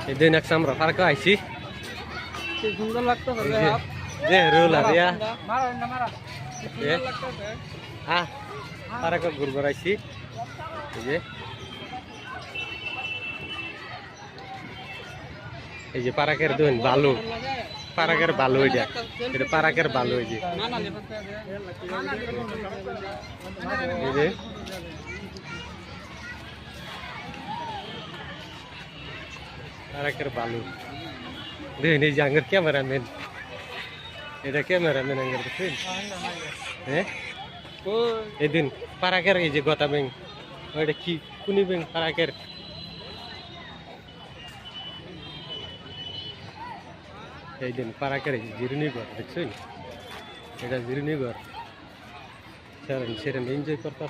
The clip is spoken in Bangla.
এই দিন এক আমরা পার্কে আইছি সুন্দর লাগতো যে রোলার ইয়া সুন্দর লাগতেছে পার্কে ঘুরবার আইছি এই যে পার্কের দিন বালু পার্কের বালু এটা এটা পার্কের বালু এই যে পার্কের বালু দেখুন এই যে আঙ্গের ক্যামেরাম্যান এটা ক্যামেরাম্যান আঙ্গের দেখুন হ্যাঁ এদিন পার্কের এই যে গতা ব্যাংক ওইটা কি কুনি ব্যাংক পার্কের এই দিন পার্কের জিরুনি ঘর দেখছেন এটা জিরুনি ঘর সেরেন এনজয় করতে